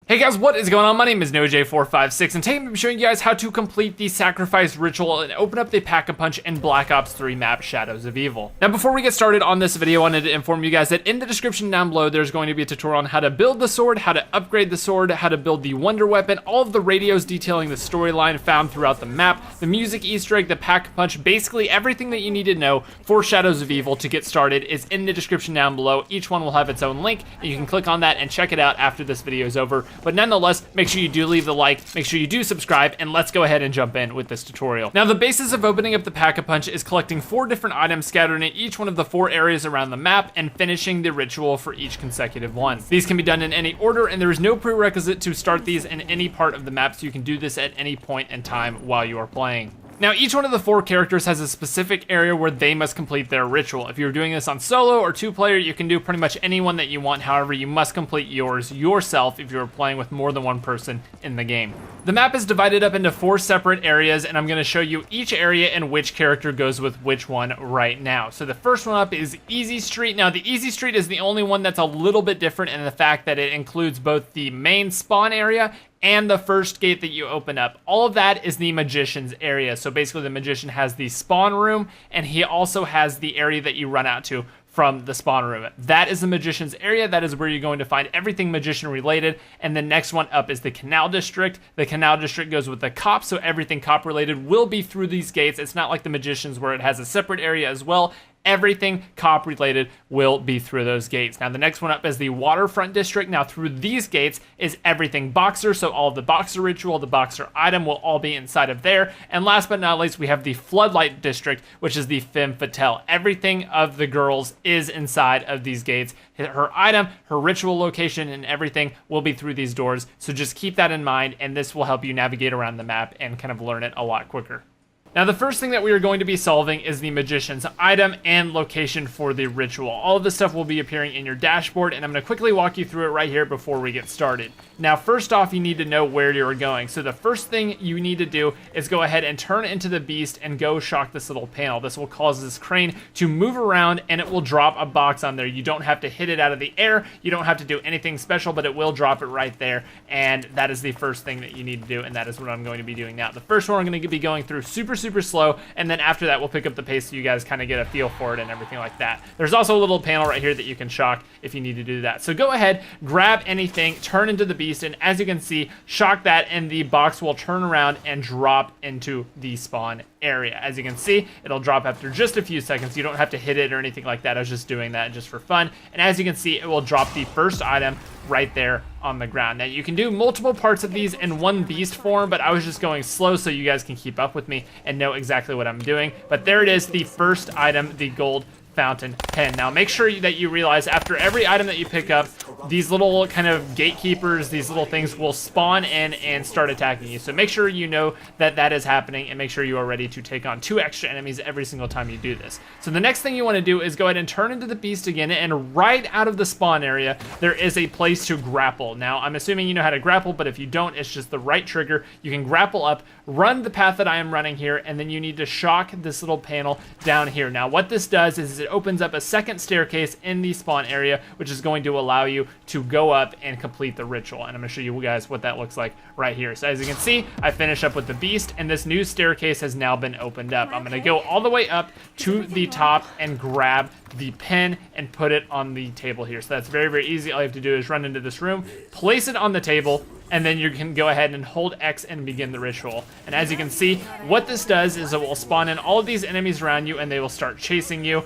Hey guys, what is going on? My name is NoJ456, and today I'm going to be showing you guys how to complete the sacrifice ritual and open up the Pack-a-Punch in Black Ops 3 map, Shadows of Evil. Now before we get started on this video, I wanted to inform you guys that in the description down below, there's going to be a tutorial on how to build the sword, how to upgrade the sword, how to build the wonder weapon, all of the radios detailing the storyline found throughout the map, the music Easter egg, the Pack-a-Punch, basically everything that you need to know for Shadows of Evil to get started is in the description down below. Each one will have its own link, and you can click on that and check it out after this video is over. But nonetheless, make sure you do leave the like, make sure you do subscribe, and let's go ahead and jump in with this tutorial. Now, the basis of opening up the Pack-a-Punch is collecting 4 different items scattered in each one of the 4 areas around the map and finishing the ritual for each consecutive one. These can be done in any order, and there is no prerequisite to start these in any part of the map, so you can do this at any point in time while you are playing. Now, each one of the 4 characters has a specific area where they must complete their ritual. If you're doing this on solo or 2-player, you can do pretty much any one that you want. However, you must complete yours yourself if you're playing with more than one person in the game. The map is divided up into 4 separate areas, and I'm going to show you each area and which character goes with which one right now. So the first one up is Easy Street. Now, the Easy Street is the only one that's a little bit different in the fact that it includes both the main spawn area and the first gate that you open up. All of that is the Magician's area. So basically the Magician has the spawn room, and he also has the area that you run out to from the spawn room. That is the Magician's area. That is where you're going to find everything Magician related. And the next one up is the Canal District. The Canal District goes with the cops, so everything cop related will be through these gates. It's not like the Magician's where it has a separate area as well. Everything cop related will be through those gates. Now the next one up is the Waterfront District. Now through these gates is everything Boxer, so all of the Boxer ritual, the Boxer item will all be inside of there. And last but not least, we have the Floodlight District, which is the Femme Fatale. Everything of the girls is inside of these gates. Her item, her ritual location, and everything will be through these doors. So just keep that in mind, and this will help you navigate around the map and kind of learn it a lot quicker. Now, the first thing that we are going to be solving is the Magician's item and location for the ritual. All of this stuff will be appearing in your dashboard, and I'm going to quickly walk you through it right here before we get started. Now, first off, you need to know where you're going. So the first thing you need to do is go ahead and turn into the beast and go shock this little panel. This will cause this crane to move around, and it will drop a box on there. You don't have to hit it out of the air. You don't have to do anything special, but it will drop it right there, and that is the first thing that you need to do, and that is what I'm going to be doing now. The first one I'm going to be going through super slow, and then after that we'll pick up the pace so you guys kind of get a feel for it and everything like that. There's also a little panel right here that you can shock if you need to do that. So go ahead, grab anything, turn into the beast, and as you can see, shock that, and the box will turn around and drop into the spawn area. As you can see, it'll drop after just a few seconds. You don't have to hit it or anything like that. I was just doing that just for fun. And as you can see, it will drop the first item right there on the ground. Now, you can do multiple parts of these in one beast form, but I was just going slow so you guys can keep up with me and know exactly what I'm doing. But there it is, the first item, the gold fountain pen. Now make sure that you realize after every item that you pick up, these little kind of gatekeepers, these little things will spawn in and start attacking you. So make sure you know that that is happening, and make sure you are ready to take on 2 extra enemies every single time you do this. So the next thing you want to do is go ahead and turn into the beast again, and right out of the spawn area, there is a place to grapple. Now I'm assuming you know how to grapple, but if you don't, it's just the right trigger. You can grapple up, run the path that I am running here, and then you need to shock this little panel down here. Now what this does is it opens up a second staircase in the spawn area, which is going to allow you to go up and complete the ritual. And I'm going to show you guys what that looks like right here. So as you can see, I finish up with the beast, and this new staircase has now been opened up. I'm going to go all the way up to the top and grab the pen and put it on the table here. So that's very easy. All you have to do is run into this room, place it on the table, and then you can go ahead and hold X and begin the ritual. And as you can see, what this does is it will spawn in all of these enemies around you, and they will start chasing you.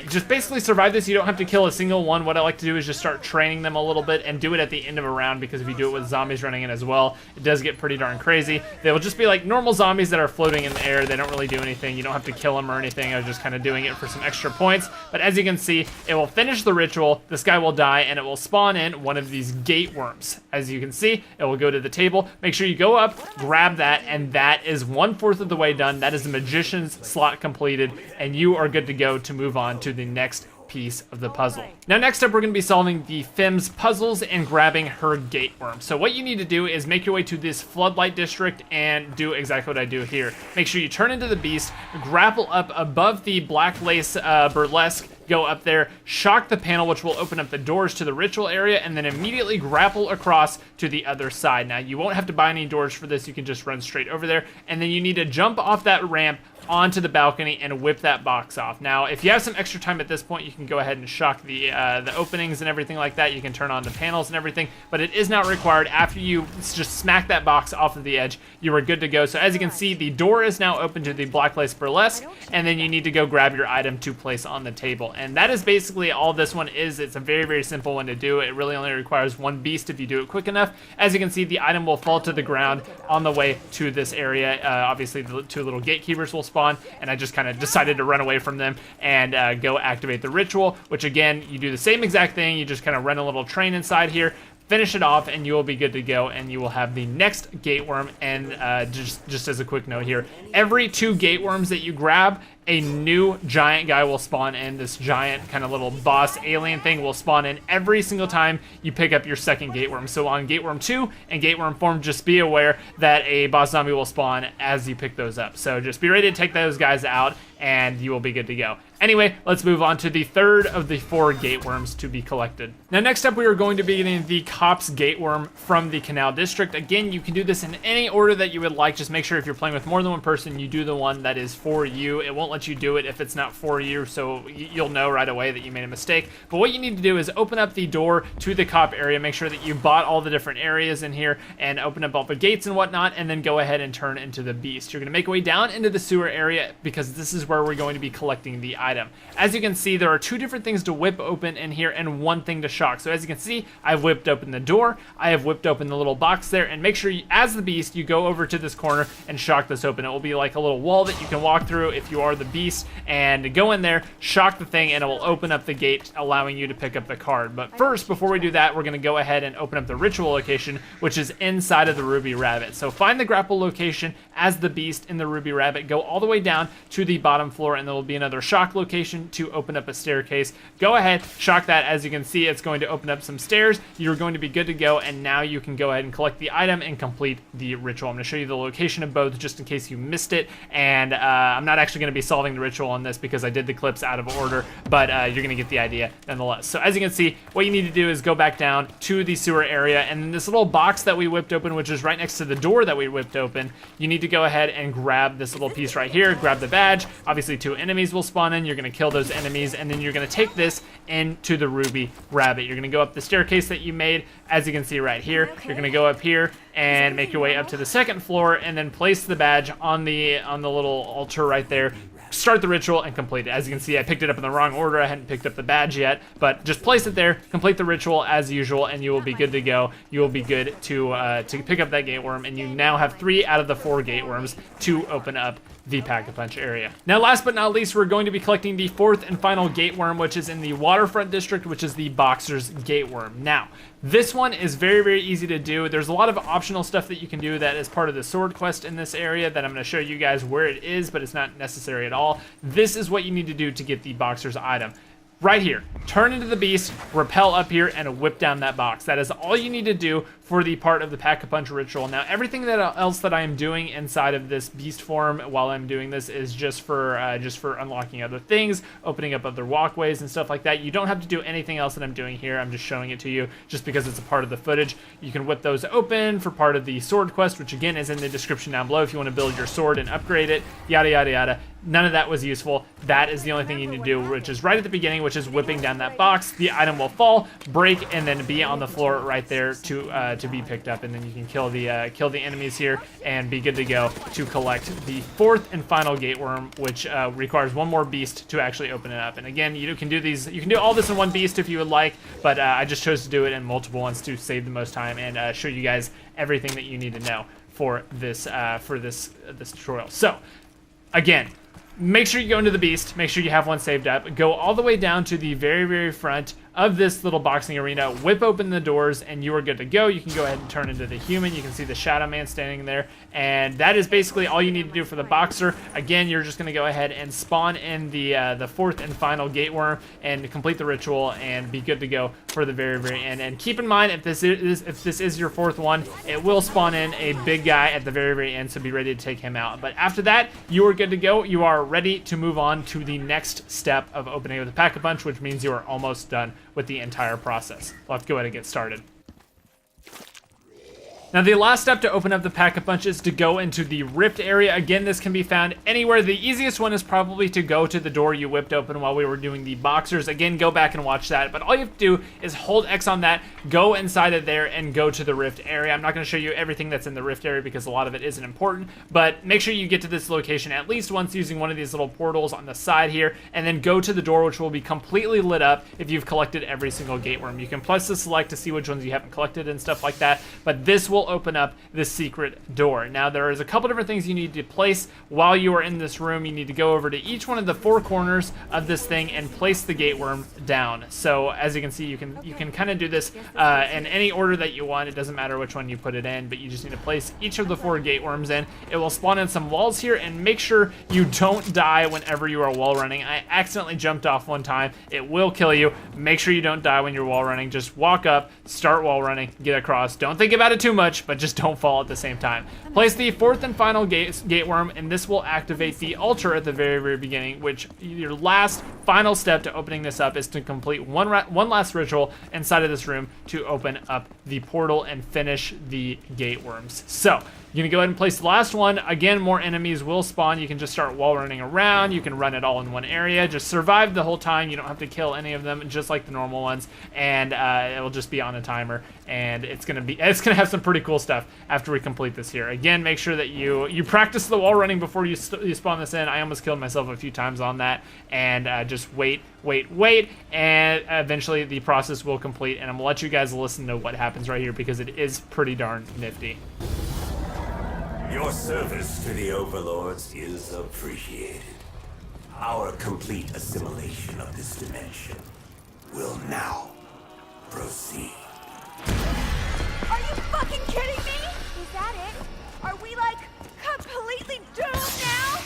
Just basically survive this. You don't have to kill a single one. What I like to do is just start training them a little bit and do it at the end of a round, because if you do it with zombies running in as well, it does get pretty darn crazy. They will just be like normal zombies that are floating in the air. They don't really do anything. You don't have to kill them or anything. I was just kind of doing it for some extra points. But as you can see, it will finish the ritual. This guy will die, and it will spawn in one of these gate worms. As you can see, it will go to the table. Make sure you go up, grab that, and that is 1/4 of the way done. That is the Magician's slot completed, and you are good to go to move on to the next piece of the puzzle. Now next up, we're going to be solving the Femme's puzzles and grabbing her gate worm. So what you need to do is make your way to this Floodlight District and do exactly what I do here. Make sure you turn into the beast, grapple up above the Black Lace Burlesque go up there, shock the panel, which will open up the doors to the ritual area, and then immediately grapple across to the other side. Now, you won't have to buy any doors for this. You can just run straight over there, and then you need to jump off that ramp onto the balcony and whip that box off. Now, if you have some extra time at this point, you can go ahead and shock the openings and everything like that. You can turn on the panels and everything, but it is not required. After you just smack that box off of the edge, you are good to go. So as you can see, the door is now open to the Black Lace Burlesque, and then you need to go grab your item to place on the table. And that is basically all this one is. It's a very, very simple one to do. It really only requires one beast if you do it quick enough. As you can see, the item will fall to the ground on the way to this area. Obviously, the two little gatekeepers will spawn, and I just kind of decided to run away from them and go activate the ritual, which again, you do the same exact thing. You just kind of run a little train inside here, finish it off, and you will be good to go, and you will have the next gate worm. And just as a quick note here, every 2 gate worms that you grab, a new giant guy will spawn in. This giant kind of little boss alien thing will spawn in every single time you pick up your second gate worm. So on gate worm 2 and gate worm 4, just be aware that a boss zombie will spawn as you pick those up. So just be ready to take those guys out, and you will be good to go. Anyway, let's move on to the third of the 4 gate worms to be collected. Now, next up, we are going to be getting the Cops Gate Worm from the Canal District. Again, you can do this in any order that you would like. Just make sure if you're playing with more than one person, you do the one that is for you. It won't let you do it if it's not for you, so you'll know right away that you made a mistake. But what you need to do is open up the door to the cop area, make sure that you bought all the different areas in here, and open up all the gates and whatnot, and then go ahead and turn into the beast. You're going to make your way down into the sewer area because this is where we're going to be collecting the item. As you can see, there are 2 different things to whip open in here and 1 thing to shock. So as you can see, I've whipped open the door, I have whipped open the little box there, and make sure you, as the beast, you go over to this corner and shock this open. It will be like a little wall that you can walk through if you are the beast, and go in there, shock the thing, and it will open up the gate, allowing you to pick up the card. But first, before we do that, we're going to go ahead and open up the ritual location, which is inside of the Ruby Rabbit. So find the grapple location as the beast in the Ruby Rabbit, go all the way down to the bottom floor, and there will be another shock location to open up a staircase. Go ahead, shock that. As you can see, it's going to open up some stairs. You're going to be good to go, and now you can go ahead and collect the item and complete the ritual. I'm going to show you the location of both just in case you missed it, and I'm not actually going to be solving the ritual on this because I did the clips out of order, but you're going to get the idea nonetheless. So as you can see, what you need to do is go back down to the sewer area, and then this little box that we whipped open, which is right next to the door that we whipped open, you need to go ahead and grab this little piece right here, grab the badge. Obviously 2 enemies will spawn in. You're going to kill those enemies, and then you're going to take this into the Ruby Rabbit. You're going to go up the staircase that you made, as you can see right here. You're going to go up here and make your way up to the 2nd floor, and then place the badge on the little altar right there. Start the ritual and complete it. As you can see, I picked it up in the wrong order. I hadn't picked up the badge yet, but just place it there, complete the ritual as usual, and you will be good to go. You will be good to pick up that gate worm, and you now have 3 out of the 4 gate worms to open up the Pack-a-Punch area. Now, last but not least, we're going to be collecting the 4th and final gate worm, which is in the Waterfront District, which is the Boxer's Gate Worm. Now, this one is very, very easy to do. There's a lot of optional stuff that you can do that is part of the sword quest in this area that I'm going to show you guys where it is, but it's not necessary at all. This is what you need to do to get the Boxer's item. Right here, turn into the beast, rappel up here, and whip down that box. That is all you need to do for the part of the Pack-a-Punch ritual. Now, everything else that I am doing inside of this beast form while I'm doing this is just for unlocking other things, opening up other walkways and stuff like that. You don't have to do anything else that I'm doing here. I'm just showing it to you just because it's a part of the footage. You can whip those open for part of the sword quest, which again is in the description down below if you want to build your sword and upgrade it, yada, yada, yada. None of that was useful. That is the only thing you need to do, which is right at the beginning, which is whipping down that box. The item will fall, break, and then be on the floor right there to be picked up, and then you can kill the enemies here and be good to go to collect the 4th and final gate worm, which requires 1 more beast to actually open it up. And again, you can do all this in 1 beast if you would like, but I just chose to do it in multiple ones to save the most time and show you guys everything that you need to know for this tutorial. So again, make sure you go into the beast, make sure you have one saved up, go all the way down to the very, very front of this little boxing arena, whip open the doors, and you are good to go. You can go ahead and turn into the human. You can see the Shadow Man standing there, and that is basically all you need to do for the boxer. Again, you're just going to go ahead and spawn in the fourth and final gate worm and complete the ritual and be good to go for the very, very end. And keep in mind, if this is your fourth one, it will spawn in a big guy at the very, very end, so be ready to take him out. But after that, you are good to go. You are ready to move on to the next step of opening up the Pack-a-Punch, which means you are almost done with the entire process. Let's go ahead and get started. Now, the last step to open up the Pack-a-Punch is to go into the Rift area. Again, this can be found anywhere. The easiest one is probably to go to the door you whipped open while we were doing the boxers. Again, go back and watch that. But all you have to do is hold X on that, go inside of there, and go to the Rift area. I'm not going to show you everything that's in the Rift area because a lot of it isn't important, but make sure you get to this location at least once using one of these little portals on the side here, and then go to the door, which will be completely lit up if you've collected every single gate worm. You can press the select to see which ones you haven't collected and stuff like that, but this will open up this secret door. Now, there is a couple different things you need to place while you are in this room. You need to go over to each one of the four corners of this thing and place the gate worm down. So as you can see, you can kind of do this in any order that you want. It doesn't matter which one you put it in, but you just need to place each of the four gate worms in. It will spawn in some walls here, and make sure you don't die whenever you are wall running. I accidentally jumped off one time. It will kill you. Make sure you don't die when you're wall running. Just walk up, start wall running, get across. Don't think about it too much, but just don't fall at the same time. Place the fourth and final gate worm, and this will activate the altar at the very, very beginning, which your last final step to opening this up is to complete one last ritual inside of this room to open up the portal and finish the gate worms. So you're gonna go ahead and place the last one. Again, more enemies will spawn. You can just start wall running around. You can run it all in one area. Just survive the whole time. You don't have to kill any of them, just like the normal ones. And it will just be on a timer. And it's gonna have some pretty cool stuff after we complete this here. Again, make sure that you practice the wall running before you spawn this in. I almost killed myself a few times on that. And just wait, and eventually the process will complete. And I'm gonna let you guys listen to what happens right here because it is pretty darn nifty. Your service to the Overlords is appreciated. Our complete assimilation of this dimension will now proceed. Are you fucking kidding me? Is that it? Are we like completely doomed now?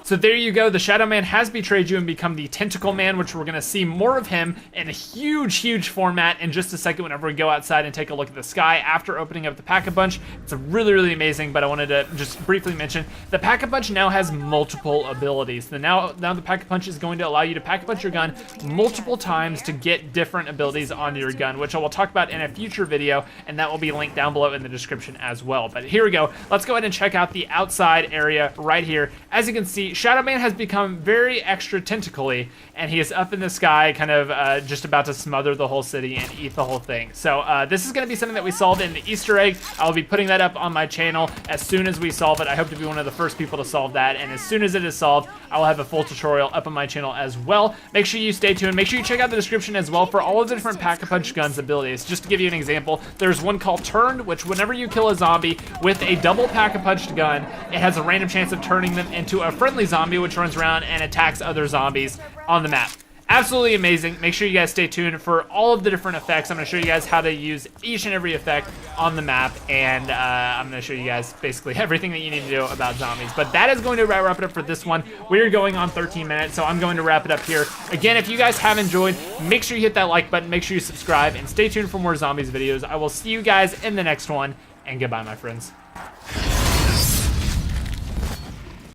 So there you go, the Shadow Man has betrayed you and become the Tentacle Man, which we're gonna see more of him in a huge, huge format in just a second whenever we go outside and take a look at the sky after opening up the Pack-a-Punch. It's really, really amazing, but I wanted to just briefly mention, the Pack-a-Punch now has multiple abilities. Now the Pack-a-Punch is going to allow you to Pack-a-Punch your gun multiple times to get different abilities on your gun, which I will talk about in a future video, and that will be linked down below in the description as well. But here we go, let's go ahead and check out the outside area right here. As you can see, Shadow Man has become very extra tentacly, and he is up in the sky, kind of just about to smother the whole city and eat the whole thing. So this is going to be something that we solved in the Easter egg. I'll be putting that up on my channel as soon as we solve it. I hope to be one of the first people to solve that, and as soon as it is solved, I will have a full tutorial up on my channel as well. Make sure you stay tuned. Make sure you check out the description as well for all of the different Pack-a-Punch guns abilities. Just to give you an example, there's one called Turned, which whenever you kill a zombie with a double Pack-a-Punched gun, it has a random chance of turning them into a friendly zombie, which runs around and attacks other zombies on the map. Absolutely amazing. Make sure you guys stay tuned for all of the different effects. I'm going to show you guys how to use each and every effect on the map, and I'm going to show you guys basically everything that you need to do about zombies. But that is going to wrap it up for this one. We're going on 13 minutes, so I'm going to wrap it up here. Again, if you guys have enjoyed, make sure you hit that like button, make sure you subscribe, and stay tuned for more zombies videos. I will see you guys in the next one, and goodbye, my friends.